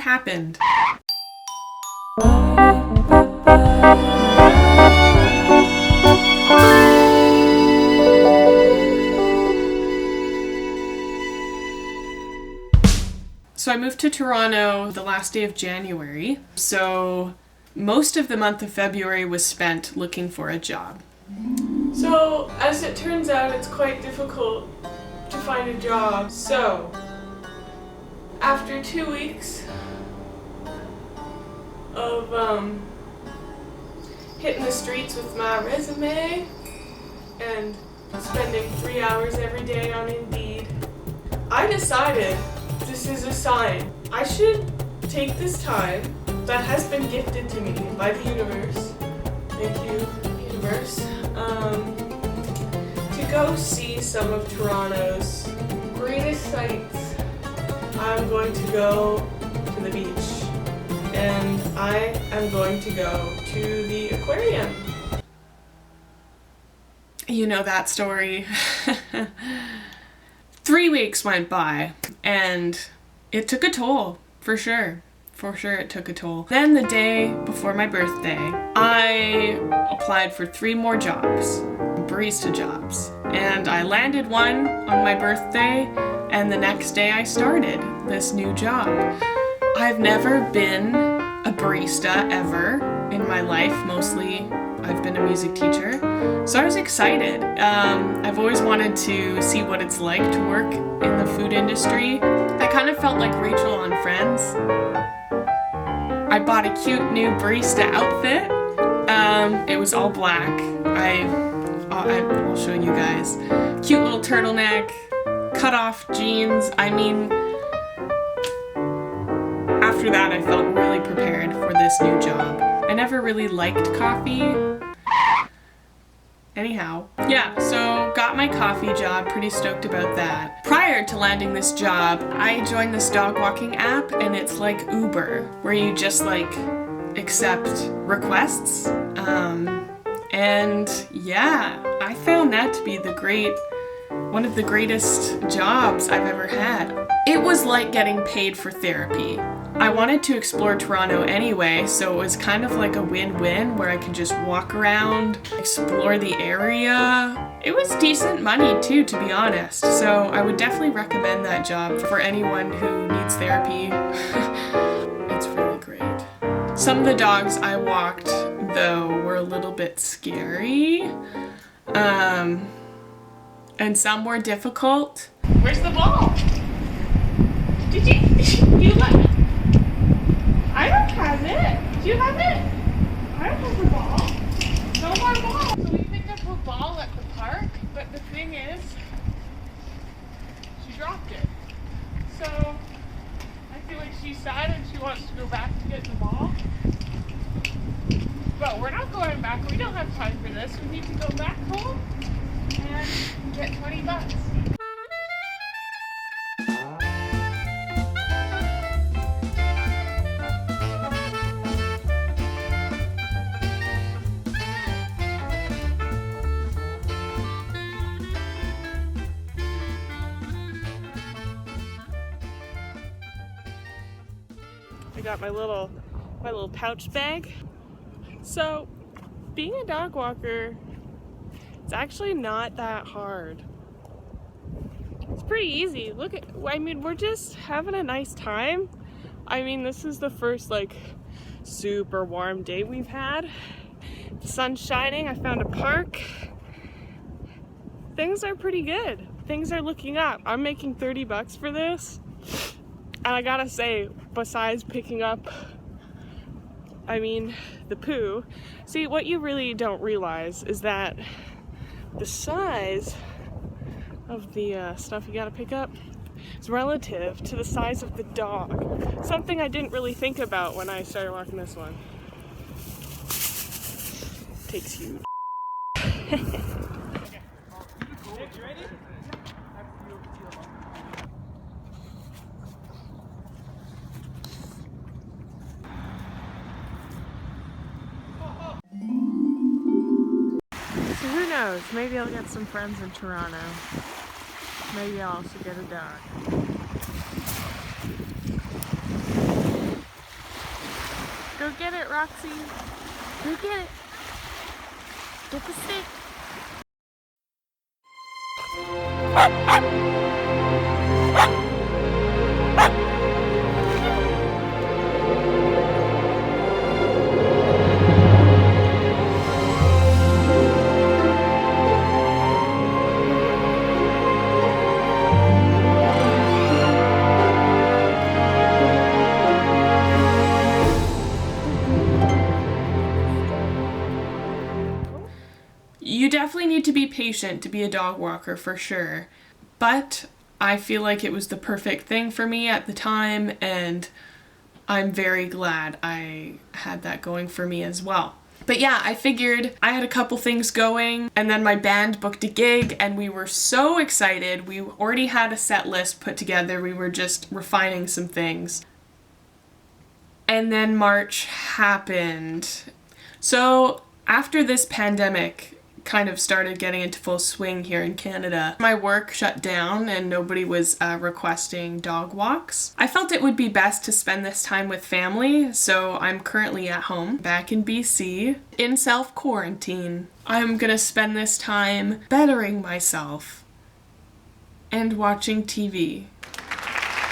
happened. So I moved to Toronto the last day of January. So most of the month of February was spent looking for a job. So, as it turns out, it's quite difficult to find a job. So, after 2 weeks of hitting the streets with my resume and spending 3 hours every day on Indeed, I decided this is a sign. I should take this time that has been gifted to me by the universe. Thank you, universe. To go see some of Toronto's greatest sights. I'm going to go to the beach, and I am going to go to the aquarium. You know that story. 3 weeks went by, and it took a toll, for sure. For sure it took a toll. Then the day before my birthday, I applied for 3 more jobs, barista jobs. And I landed one on my birthday, and the next day I started this new job. I've never been a barista ever in my life. Mostly I've been a music teacher. So I was excited. I've always wanted to see what it's like to work in the food industry. I kind of felt like Rachel on Friends. I bought a cute new barista outfit. It was all black. I'll show you guys. Cute little turtleneck, cut off jeans. I mean, after that I felt really prepared for this new job. I never really liked coffee. Anyhow, yeah, so got my coffee job, pretty stoked about that. Prior to landing this job, I joined this dog walking app, and it's like Uber, where you just like accept requests. And yeah, I found that to be one of the greatest jobs I've ever had. It was like getting paid for therapy. I wanted to explore Toronto anyway, so it was kind of like a win-win where I could just walk around, explore the area. It was decent money too, to be honest, so I would definitely recommend that job for anyone who needs therapy. It's really great. Some of the dogs I walked, though, were a little bit scary, and some were difficult. Where's the ball? Did you let me? I don't have it. Do you have it? I don't have the ball. No more ball. So we picked up her ball at the park, but the thing is, she dropped it. So I feel like she's sad and she wants to go back to get the ball. But we're not going back. We don't have time for this. We need to go back home and get $20. I got my little pouch bag. So, being a dog walker, it's actually not that hard. It's pretty easy. We're just having a nice time. I mean, this is the first super warm day we've had. The sun's shining. I found a park. Things are pretty good. Things are looking up. I'm making $30 for this. And I gotta say, besides picking up, the poo, see, what you really don't realize is that the size of the stuff you gotta pick up is relative to the size of the dog. Something I didn't really think about when I started walking this one. Takes you. So who knows? Maybe I'll get some friends in Toronto. Maybe I'll also get a dog. Go get it, Roxy. Go get it. Get the stick. You definitely need to be patient to be a dog walker for sure, but I feel like it was the perfect thing for me at the time, and I'm very glad I had that going for me as well. But yeah, I figured I had a couple things going, and then my band booked a gig, and we were so excited. We already had a set list put together. We were just refining some things. And then March happened. So after this pandemic kind of started getting into full swing here in Canada, my work shut down and nobody was requesting dog walks. I felt it would be best to spend this time with family, so I'm currently at home back in BC in self-quarantine. I'm gonna spend this time bettering myself and watching TV.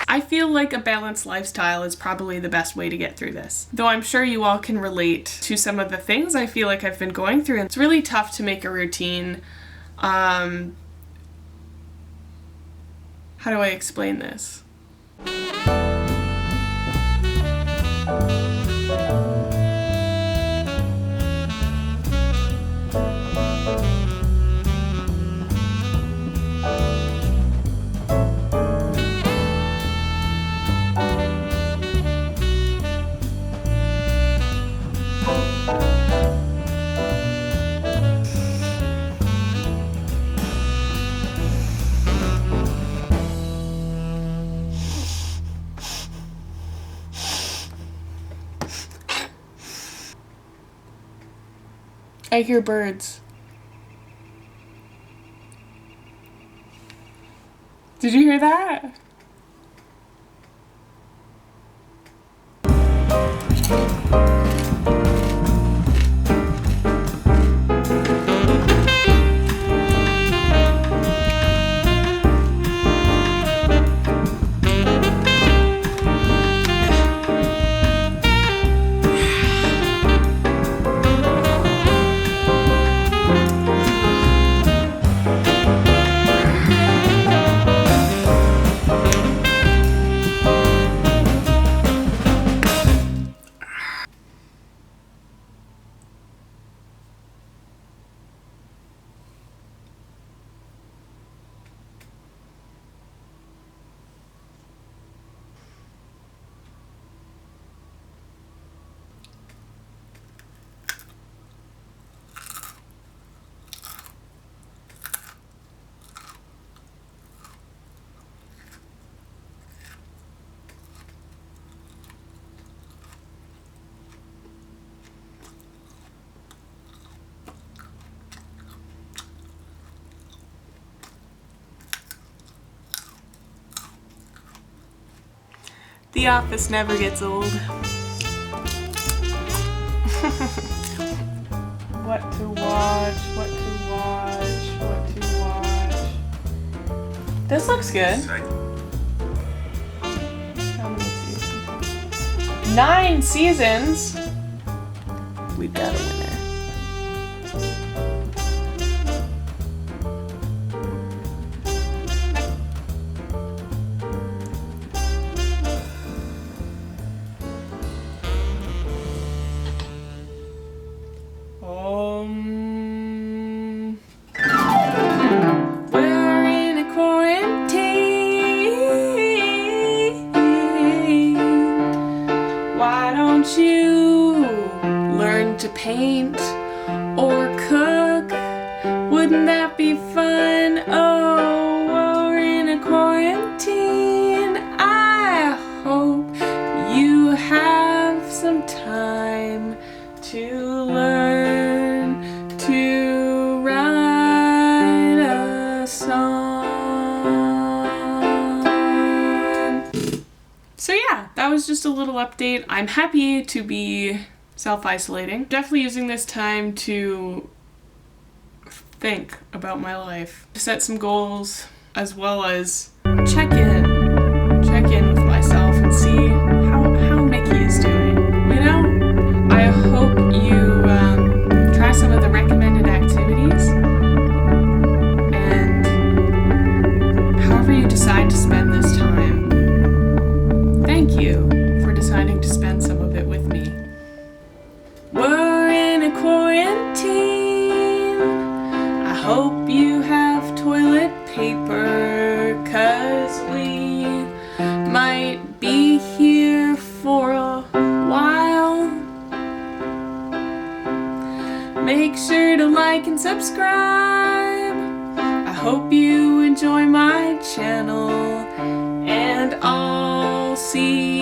I feel like a balanced lifestyle is probably the best way to get through this. Though I'm sure you all can relate to some of the things I feel like I've been going through. And it's really tough to make a routine. How do I explain this? I hear birds. Did you hear that? The Office never gets old. What to watch, what to watch, what to watch. This looks good. How many seasons? 9 seasons! We've got a winner. We're in a quarantine. Why don't you learn to paint or cook? Wouldn't that be fun? Oh, we're in a quarantine. I hope you have some time to learn to write a song. So yeah, that that was just a little update. I'm happy to be self-isolating. Definitely using this time to think about my life, set some goals, as well as check in with myself and see how Mickey is doing. You know, I hope you try some of the recommended activities, and however you decide to spend this time, thank you for deciding to spend some of it with me. We're in a quarantine. I hope you have toilet paper, 'cause we might be here for a while. Make sure to like and subscribe. I hope you enjoy my channel, and I'll see